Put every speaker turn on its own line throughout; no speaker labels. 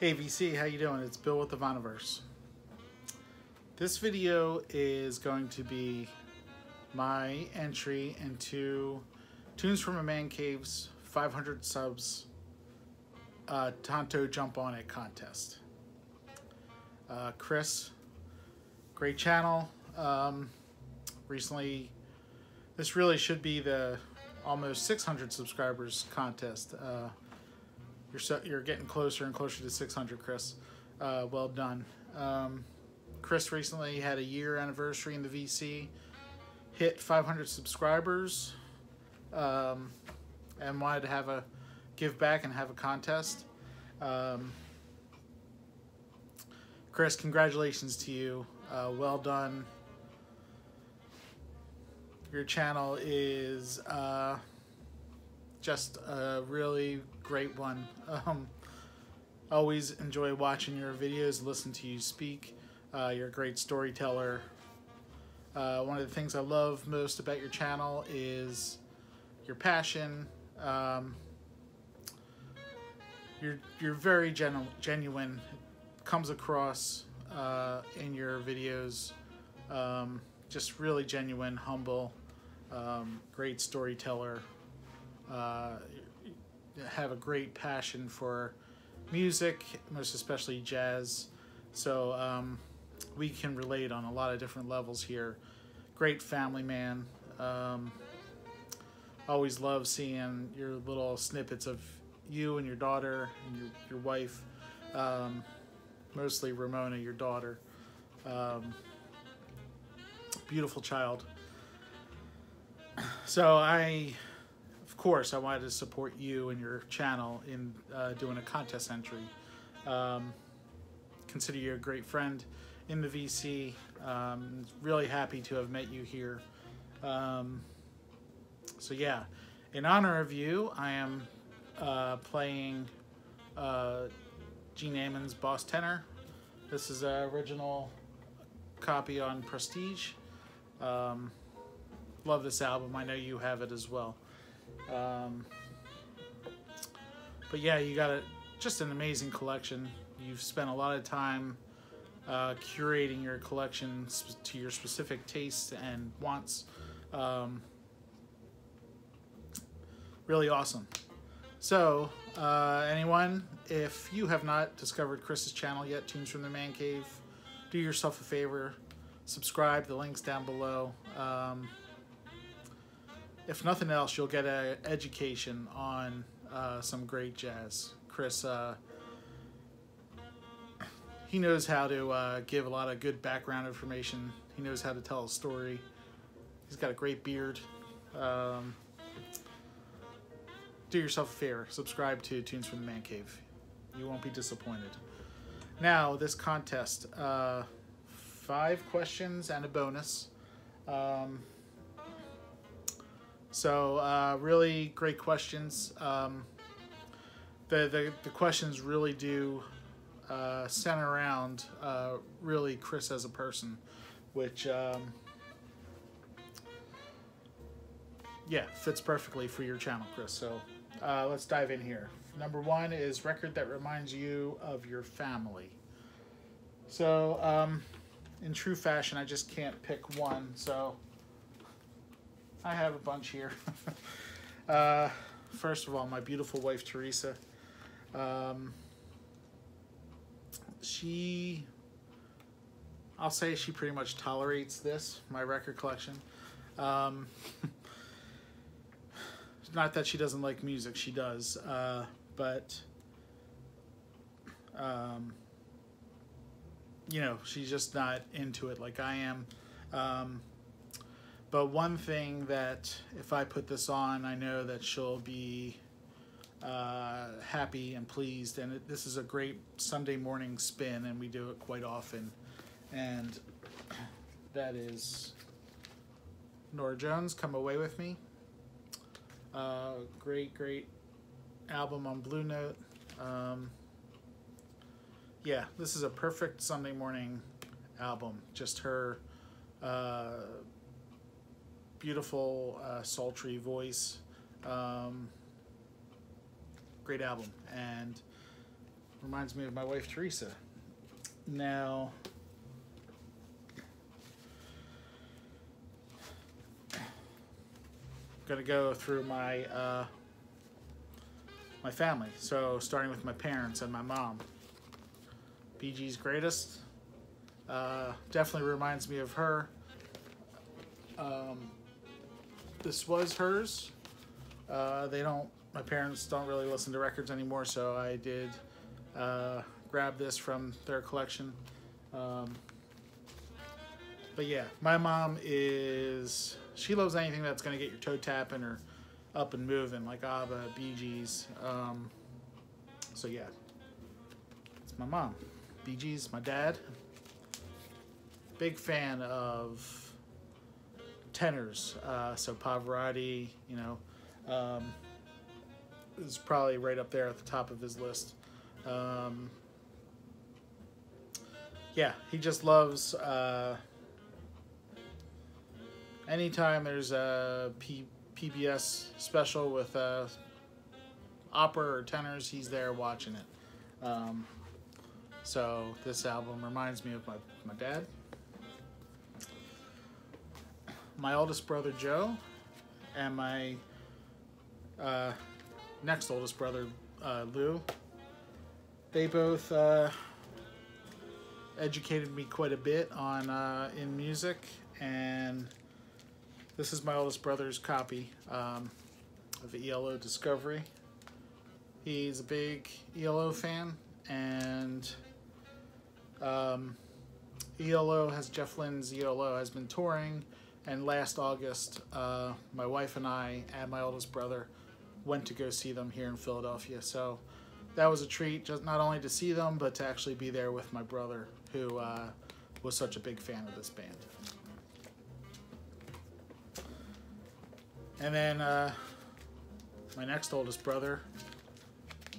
Hey VC, how you doing? It's Bill with the Voniverse. This video is going to be my entry into Tunes from a Man Cave's 500 subs Tonto Jump On It contest. Chris, great channel. Recently, this really should be the almost 600 subscribers contest. You're getting closer and closer to 600, Chris. Well done. Chris recently had a year anniversary in the VC, hit 500 subscribers, and wanted to have a give back and have a contest. Chris, congratulations to you. Well done. Your channel is just a really great one. Always enjoy watching your videos, listen to you speak. You're a great storyteller. One of the things I love most about your channel is your passion. You're very genuine. It comes across in your videos. Just really genuine, humble, great storyteller. Have a great passion for music, most especially jazz. So we can relate on a lot of different levels here. Great family man. Always love seeing your little snippets of you and your daughter and your wife. Mostly Ramona, your daughter. Beautiful child. So of course, I wanted to support you and your channel in doing a contest entry. Consider you a great friend in the VC. Really happy to have met you here. So yeah, in honor of you, I am playing Gene Ammons' Boss Tenor. This is an original copy on Prestige. Love this album. I know you have it as well. But yeah, you got just an amazing collection. You've spent a lot of time curating your collection to your specific tastes and wants. Really awesome. So, anyone, if you have not discovered Chris's channel yet, Tunes from the Man Cave, do yourself a favor, subscribe. The link's down below. If nothing else, you'll get an education on some great jazz. Chris, he knows how to give a lot of good background information. He knows how to tell a story. He's got a great beard. Do yourself a favor. Subscribe to Tunes from the Man Cave. You won't be disappointed. Now, this contest. 5 questions and a bonus. So really great questions. The questions really do center around really Chris as a person, which yeah, fits perfectly for your channel, Chris. So let's dive in here. Number 1 is record that reminds you of your family. So in true fashion, I just can't pick one, so I have a bunch here. First of all, my beautiful wife, Teresa. I'll say she pretty much tolerates this, my record collection. Not that she doesn't like music, she does, but you know, she's just not into it like I am. But one thing that if I put this on, I know that she'll be happy and pleased. And this is a great Sunday morning spin, and we do it quite often. And that is Norah Jones, Come Away With Me. Great album on Blue Note. Yeah, this is a perfect Sunday morning album. Just her beautiful, sultry voice. Great album. And reminds me of my wife Teresa. Now, I'm gonna go through my my family. So starting with my parents and my mom. Bee Gees' Greatest. Definitely reminds me of her. This was hers. My parents don't really listen to records anymore, so I did grab this from their collection. But yeah, my mom she loves anything that's gonna get your toe tapping or up and moving, like ABBA, Bee Gees. So yeah, it's my mom. Bee Gees, my dad. Big fan of tenors, so Pavarotti, you know, is probably right up there at the top of his list. Yeah, he just loves, anytime there's a PBS special with opera or tenors, he's there watching it. So this album reminds me of my dad. My oldest brother Joe and my next oldest brother Lou. They both educated me quite a bit on in music, and this is my oldest brother's copy of ELO Discovery. He's a big ELO fan, and Jeff Lynne's ELO has been touring. And last August, my wife and I and my oldest brother went to go see them here in Philadelphia. So that was a treat, just not only to see them, but to actually be there with my brother, who was such a big fan of this band. And then my next oldest brother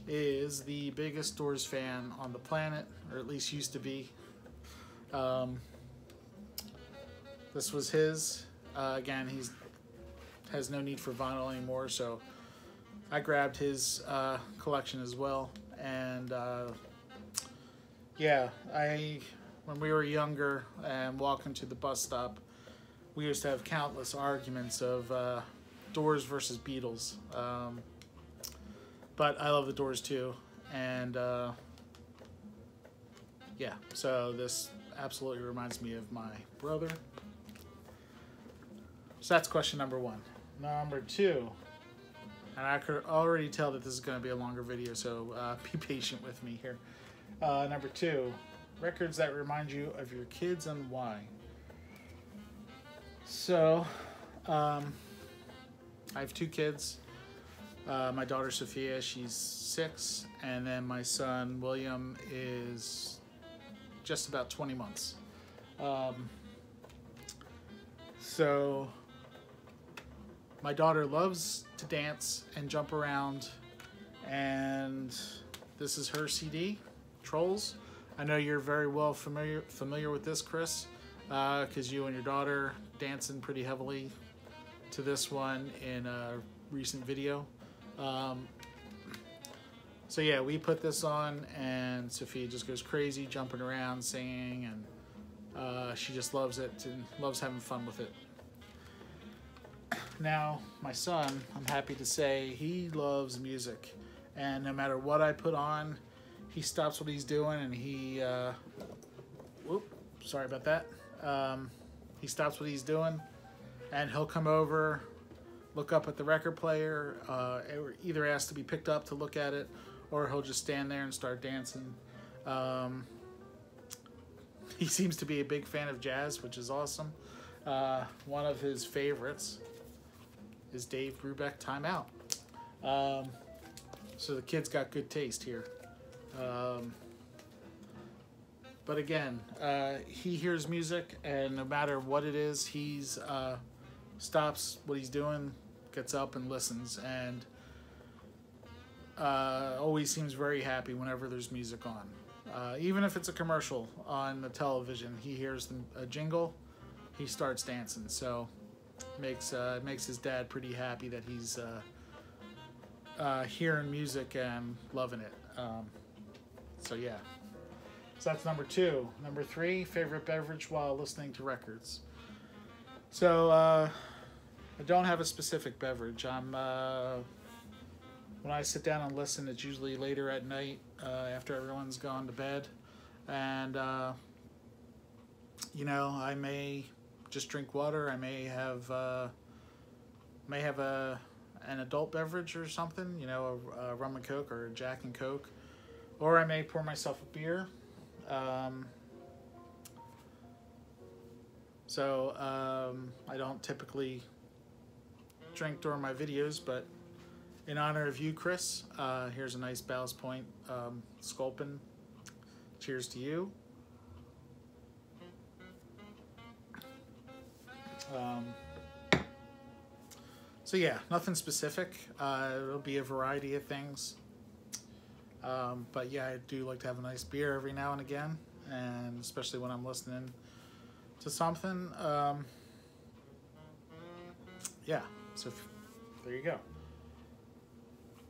is the biggest Doors fan on the planet, or at least used to be. This was his. Again, he has no need for vinyl anymore, so I grabbed his collection as well. And yeah, when we were younger and walking to the bus stop, we used to have countless arguments of Doors versus Beatles. But I love the Doors too, and yeah, so this absolutely reminds me of my brother. So that's question number one. Number two, and I could already tell that this is going to be a longer video, so be patient with me here. Number two, records that remind you of your kids and why. So, I have two kids. My daughter Sophia, she's 6, and then my son William is just about 20 months. So my daughter loves to dance and jump around, and this is her CD, Trolls. I know you're very well familiar with this, Chris, because you and your daughter dancing pretty heavily to this one in a recent video. So yeah, we put this on, and Sophia just goes crazy, jumping around, singing, and she just loves it and loves having fun with it. Now, my son, I'm happy to say, he loves music, and no matter what I put on, he stops what he's doing, and he, sorry about that. He stops what he's doing, and he'll come over, look up at the record player, either ask to be picked up to look at it, or he'll just stand there and start dancing. He seems to be a big fan of jazz, which is awesome. One of his favorites is Dave Brubeck, Time Out. So the kid's got good taste here. But again, he hears music, and no matter what it is, he's stops what he's doing, gets up and listens, and always seems very happy whenever there's music on. Even if it's a commercial on the television, he hears a jingle, he starts dancing. So makes his dad pretty happy that he's hearing music and loving it. So yeah. So that's number 2. Number 3, favorite beverage while listening to records. So I don't have a specific beverage. When I sit down and listen, it's usually later at night after everyone's gone to bed, and you know, I may just drink water. I may have an adult beverage or something, you know, a rum and coke or a Jack and Coke, or I may pour myself a beer. I don't typically drink during my videos, but in honor of you, Chris, here's a nice Ballast Point Sculpin. Cheers to you. So yeah, nothing specific. It'll be a variety of things. But yeah, I do like to have a nice beer every now and again, and especially when I'm listening to something. Yeah, so there you go.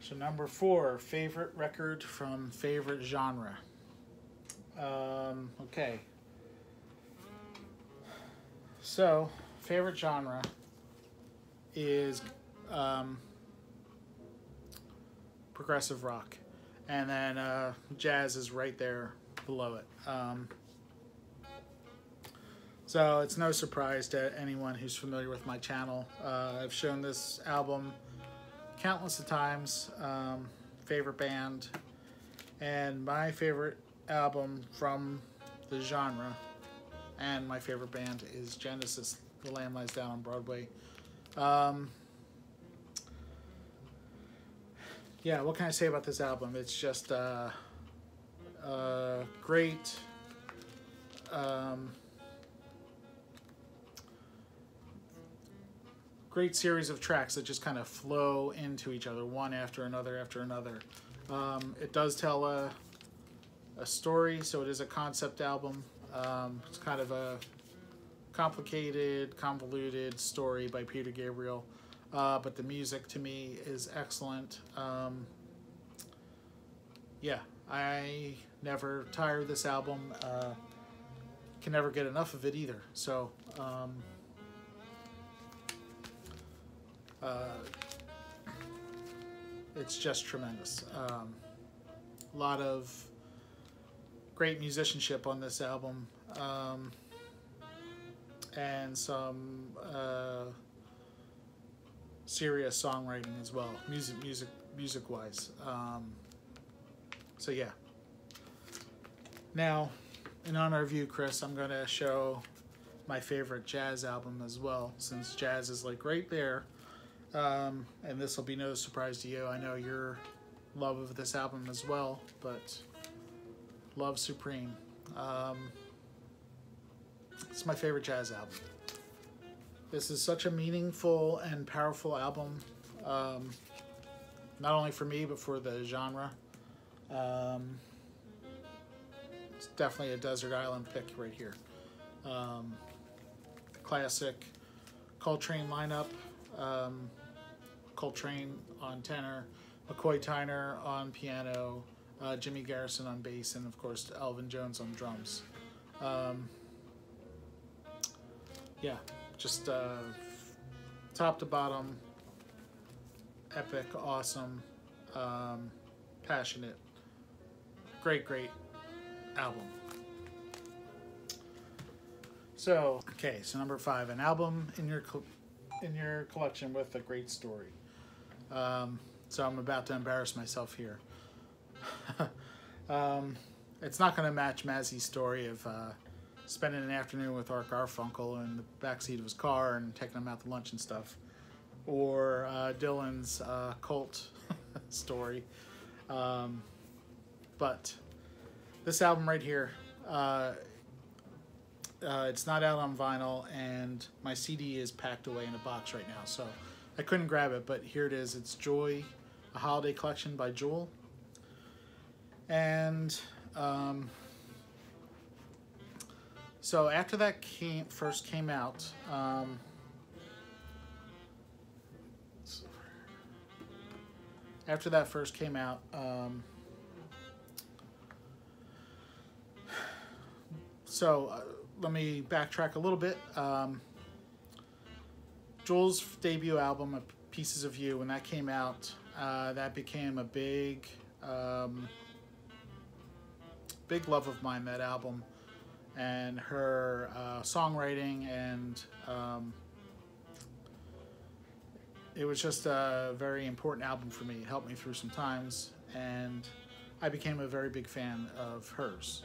So number 4, favorite record from favorite genre. Okay. So, favorite genre is progressive rock. And then jazz is right there below it. So it's no surprise to anyone who's familiar with my channel. I've shown this album countless of times. Favorite band. And my favorite album from the genre and my favorite band is Genesis, The Lamb Lies Down on Broadway. Yeah, what can I say about this album? It's just great. Great series of tracks that just kind of flow into each other, one after another after another. It does tell a story, so it is a concept album. It's kind of a complicated, convoluted story by Peter Gabriel, but the music to me is excellent. Yeah, I never tire of this album. Can never get enough of it either. So it's just tremendous. A lot of great musicianship on this album, and some serious songwriting as well, music wise. So yeah. Now, in honor of you, Chris, I'm gonna show my favorite jazz album as well, since jazz is like right there. And this will be no surprise to you. I know your love of this album as well, but Love Supreme. It's my favorite jazz album. This is such a meaningful and powerful album, not only for me, but for the genre. It's definitely a desert island pick right here. Classic Coltrane lineup. Coltrane on tenor, McCoy Tyner on piano, Jimmy Garrison on bass, and of course Elvin Jones on drums. Yeah, just top to bottom, epic, awesome, passionate, great album. So, okay, so number 5, an album in your collection with a great story. So I'm about to embarrass myself here. It's not going to match Mazzy's story of spending an afternoon with Art Garfunkel in the backseat of his car and taking him out to lunch and stuff, or Dylan's cult story. But this album right here, it's not out on vinyl, and my CD is packed away in a box right now, so I couldn't grab it, but here it is. It's Joy, a holiday collection by Jewel. And so after that first came out, let me backtrack a little bit. Jewel's debut album, Pieces of You, when that came out, that became a big love of mine, that album. And her songwriting, and it was just a very important album for me. It helped me through some times, and I became a very big fan of hers.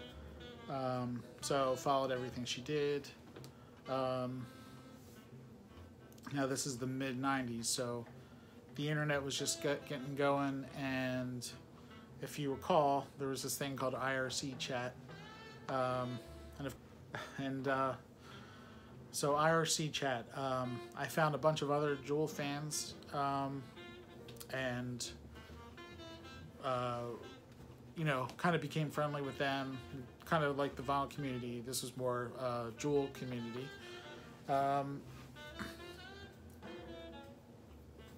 So followed everything she did. Now this is the mid-90s, so the internet was just getting going, and if you recall, there was this thing called IRC chat. So IRC chat, I found a bunch of other Jewel fans, and you know, kind of became friendly with them, kind of like the vinyl community. This was more Jewel community.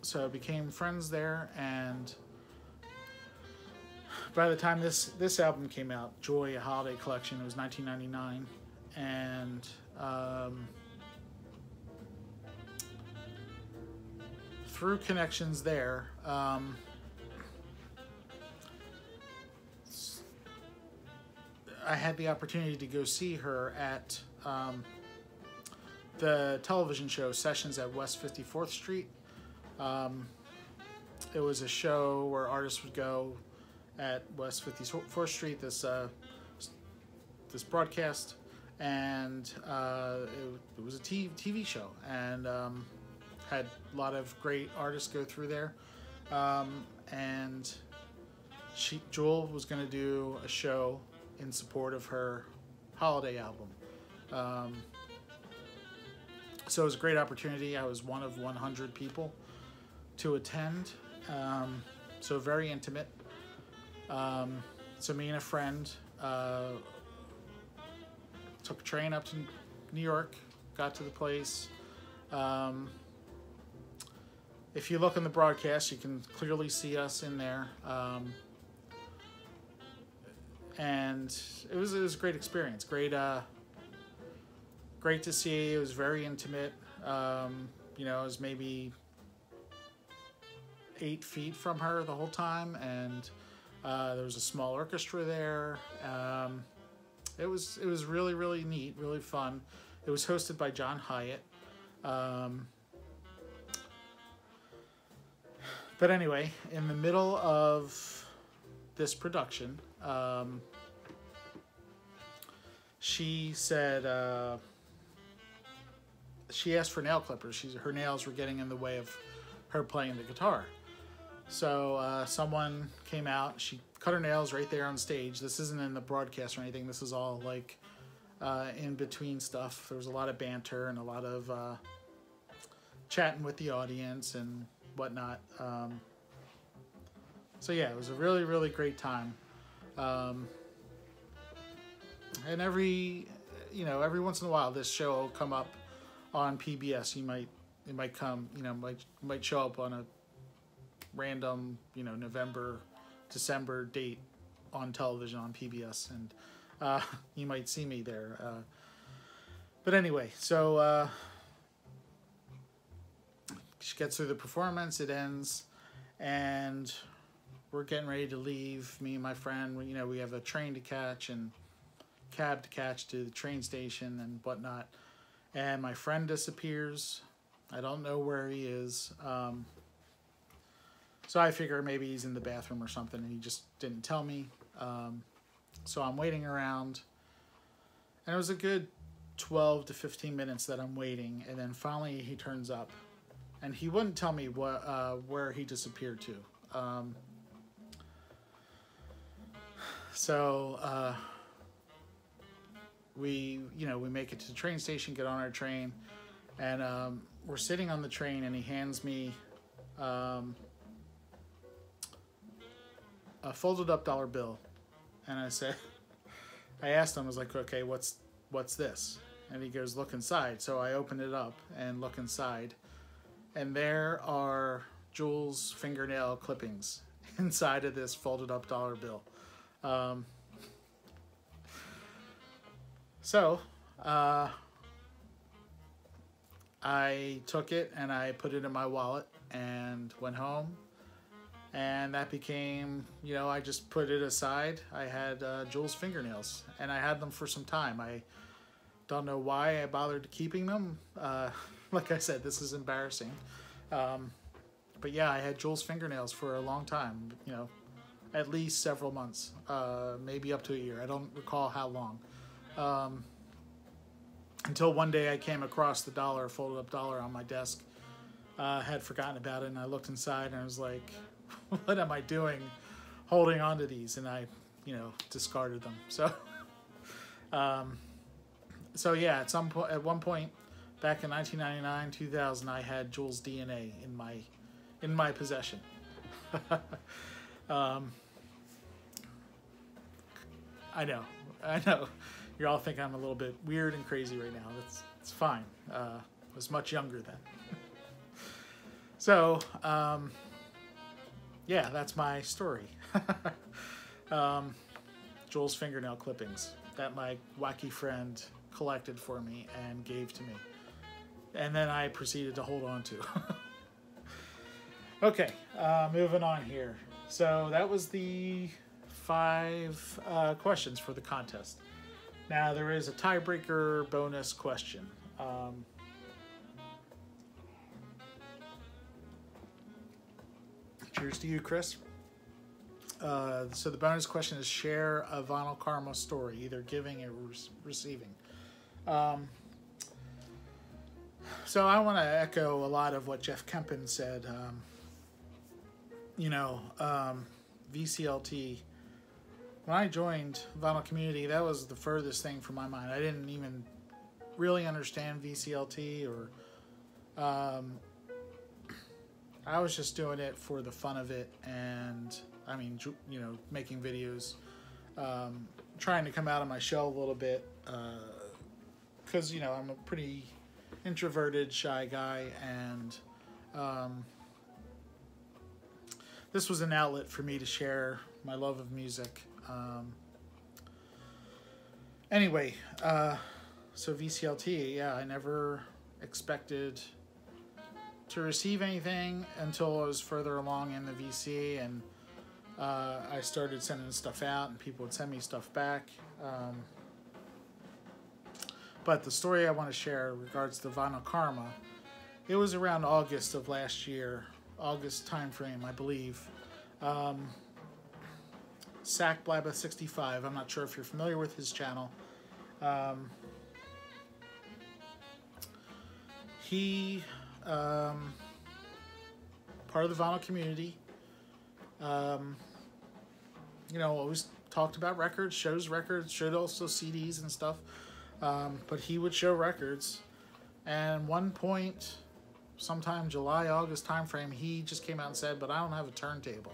So became friends there, and by the time this album came out, Joy, A Holiday Collection, it was 1999, and through connections there, I had the opportunity to go see her at the television show Sessions at West 54th Street. It was a show where artists would go at West 54th Street, this broadcast, and it was a TV show, and had a lot of great artists go through there, and Jewel was going to do a show in support of her holiday album. So it was a great opportunity. I was one of 100 people to attend, so very intimate. So me and a friend took a train up to New York, got to the place. If you look in the broadcast, you can clearly see us in there. And it was a great experience. Great to see. It was very intimate. You know, it was maybe 8 feet from her the whole time, and there was a small orchestra there. It was really, really neat, really fun. It was hosted by John Hyatt. But anyway, in the middle of this production, she said, she asked for nail clippers. Her nails were getting in the way of her playing the guitar. So someone came out, she cut her nails right there on stage. This isn't in the broadcast or anything. This is all like in between stuff. There was a lot of banter and a lot of chatting with the audience and whatnot. So yeah, it was a really, really great time. And every once in a while, this show will come up on PBS. It might come, might show up on a random, November, December date on television on PBS, and you might see me there. But anyway, so she gets through the performance, it ends, and we're getting ready to leave. Me and my friend, we have a train to catch and cab to catch to the train station and whatnot. And my friend disappears. I don't know where he is. So I figure maybe he's in the bathroom or something, and he just didn't tell me. So I'm waiting around, and it was a good 12 to 15 minutes that I'm waiting, and then finally he turns up, and he wouldn't tell me where he disappeared to. So we make it to the train station, get on our train, and we're sitting on the train, and he hands me a folded up dollar bill, and I asked him, I was like, okay, what's this? And he goes, look inside. So I open it up and look inside, and there are Jewel's fingernail clippings inside of this folded up dollar bill. So, I took it and I put it in my wallet and went home. And that became, you know, I just put it aside. I had Jules fingernails, and I had them for some time. I don't know why I bothered keeping them. Like I said, this is embarrassing. But yeah, I had Jules fingernails for a long time, you know, at least several months, maybe up to a year. I don't recall how long. Until one day I came across the dollar, folded up dollar on my desk. Had forgotten about it, and I looked inside and I was like, what am I doing holding on to these? And I, you know, discarded them. So, so yeah, at one point back in 1999, 2000, I had Jules DNA in my possession. I know. You're all thinking I'm a little bit weird and crazy right now. It's fine. I was much younger then. So, yeah, that's my story. Jules fingernail clippings that my wacky friend collected for me and gave to me. And then I proceeded to hold on to. Okay, moving on here. So that was the 5 questions for the contest. Now there is a tiebreaker bonus question. Cheers to you, Chris. So the bonus question is share a Vinyl Karma story, either giving or receiving. So I want to echo a lot of what Jeff Kempen said. You know, VCLT, when I joined Vinyl Community, that was the furthest thing from my mind. I didn't even really understand VCLT, or I was just doing it for the fun of it, and I mean, you know, making videos, trying to come out of my shell a little bit, because, you know, I'm a pretty introverted, shy guy, and this was an outlet for me to share my love of music. Anyway, so VCLT, yeah, I never expected to receive anything until I was further along in the VC, and I started sending stuff out and people would send me stuff back. But the story I want to share regards to Vinyl Karma, it was around August of last year, August time frame, I believe. Sack Blabba 65, I'm not sure if you're familiar with his channel. He, part of the vinyl community, you know, always talked about records, showed also CDs and stuff, but he would show records, and one point, sometime July, August time frame, he just came out and said, but I don't have a turntable.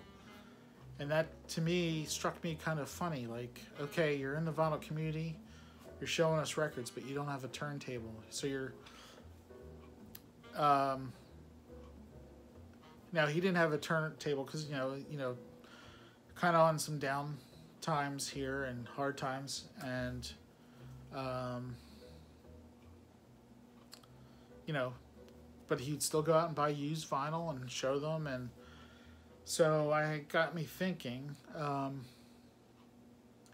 And that, to me, struck me kind of funny. Like, okay, you're in the vinyl community, you're showing us records, but you don't have a turntable. So you're... Now, he didn't have a turntable because, you know, kind of on some down times here and hard times. And, you know, but he'd still go out and buy used vinyl and show them, and so I got me thinking,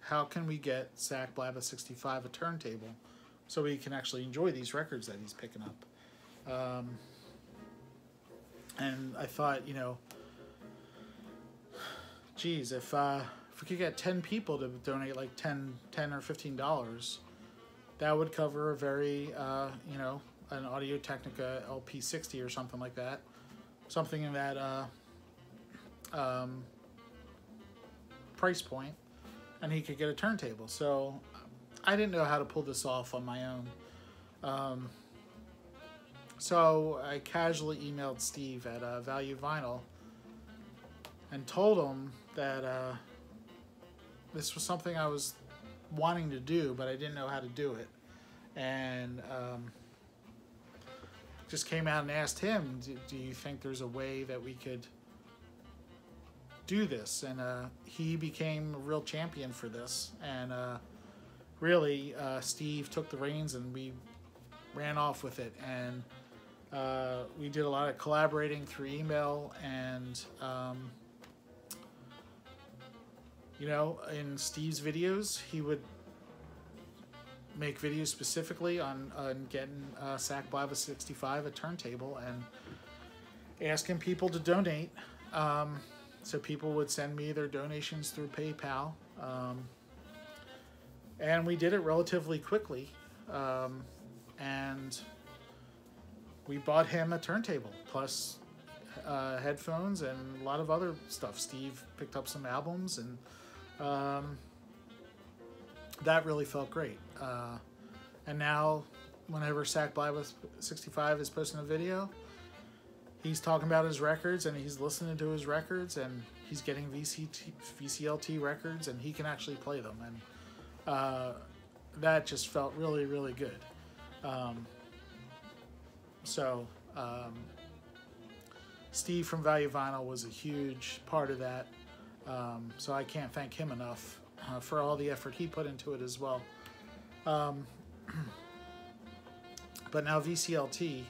how can we get Sack Blabba 65 a turntable so we can actually enjoy these records that he's picking up? And I thought, you know, geez, if we could get 10 people to donate like $10 or $15, that would cover a very, you know, an Audio-Technica LP60 or something like that. Something in that price point, and he could get a turntable. So I didn't know how to pull this off on my own. So I casually emailed Steve at Value Vinyl and told him that this was something I was wanting to do, but I didn't know how to do it. And just came out and asked him, do you think there's a way that we could do this? And he became a real champion for this, and really, Steve took the reins and we ran off with it. And we did a lot of collaborating through email, and you know, in Steve's videos, he would make videos specifically on getting SAC Blava 65 a turntable and asking people to donate. So people would send me their donations through PayPal, and we did it relatively quickly. And we bought him a turntable plus headphones and a lot of other stuff. Steve picked up some albums, and that really felt great. And now, whenever SAC Blava 65 is posting a video, he's talking about his records, and he's listening to his records, and he's getting VCLT records, and he can actually play them. And that just felt really, really good. Steve from Value Vinyl was a huge part of that. So I can't thank him enough for all the effort he put into it as well. But now VCLT,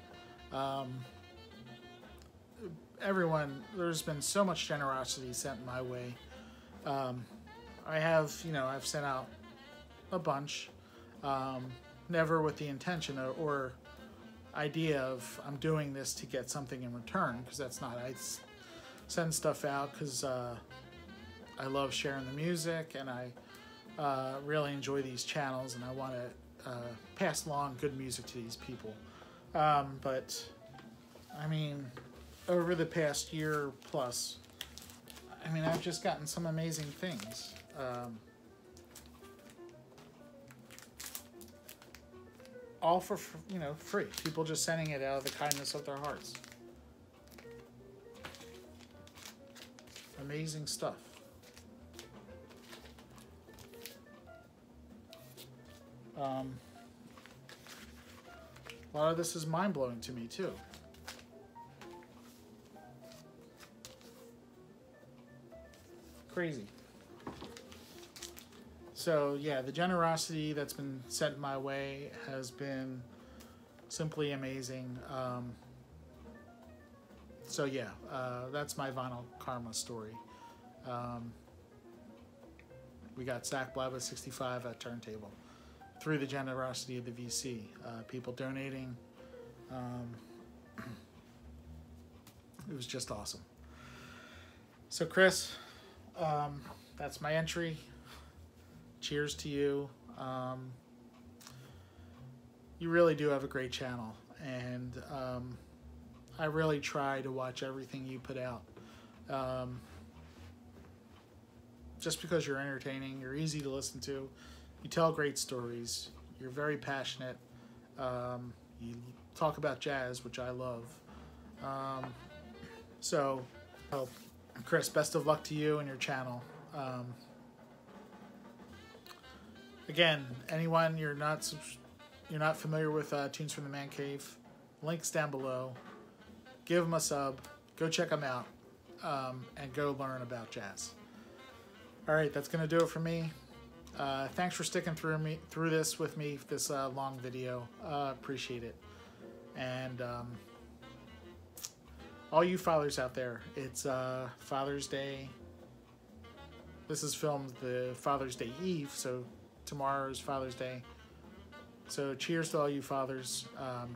everyone, there's been so much generosity sent my way. I have, you know, I've sent out a bunch, never with the intention or idea of I'm doing this to get something in return, because that's not. I send stuff out because I love sharing the music, and I really enjoy these channels, and I want to pass along good music to these people. But I mean, over the past year plus, I mean, I've just gotten some amazing things. All for, you know, free. People just sending it out of the kindness of their hearts. Amazing stuff. A lot of this is mind-blowing to me too. Crazy. So yeah, the generosity that's been sent my way has been simply amazing. So yeah, that's my Vinyl Karma story. We got SAC Blava 65 at turntable through the generosity of the VC, people donating. It was just awesome. So Chris, that's my entry. Cheers to you. You really do have a great channel, and I really try to watch everything you put out. Just because you're entertaining, you're easy to listen to, you tell great stories, you're very passionate, you talk about jazz, which I love. So, Chris, best of luck to you and your channel. Again, anyone you're not familiar with Tunes from the Man Cave, links down below. Give them a sub. Go check them out, and go learn about jazz. All right, that's gonna do it for me. Thanks for sticking through this with me, this long video. Appreciate it. And all you fathers out there, it's Father's Day. This is filmed the Father's Day Eve, so tomorrow is Father's Day. So cheers to all you fathers. I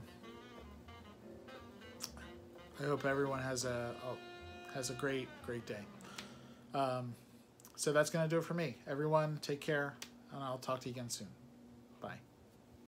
hope everyone has a great day. So that's going to do it for me. Everyone, take care, and I'll talk to you again soon. Bye.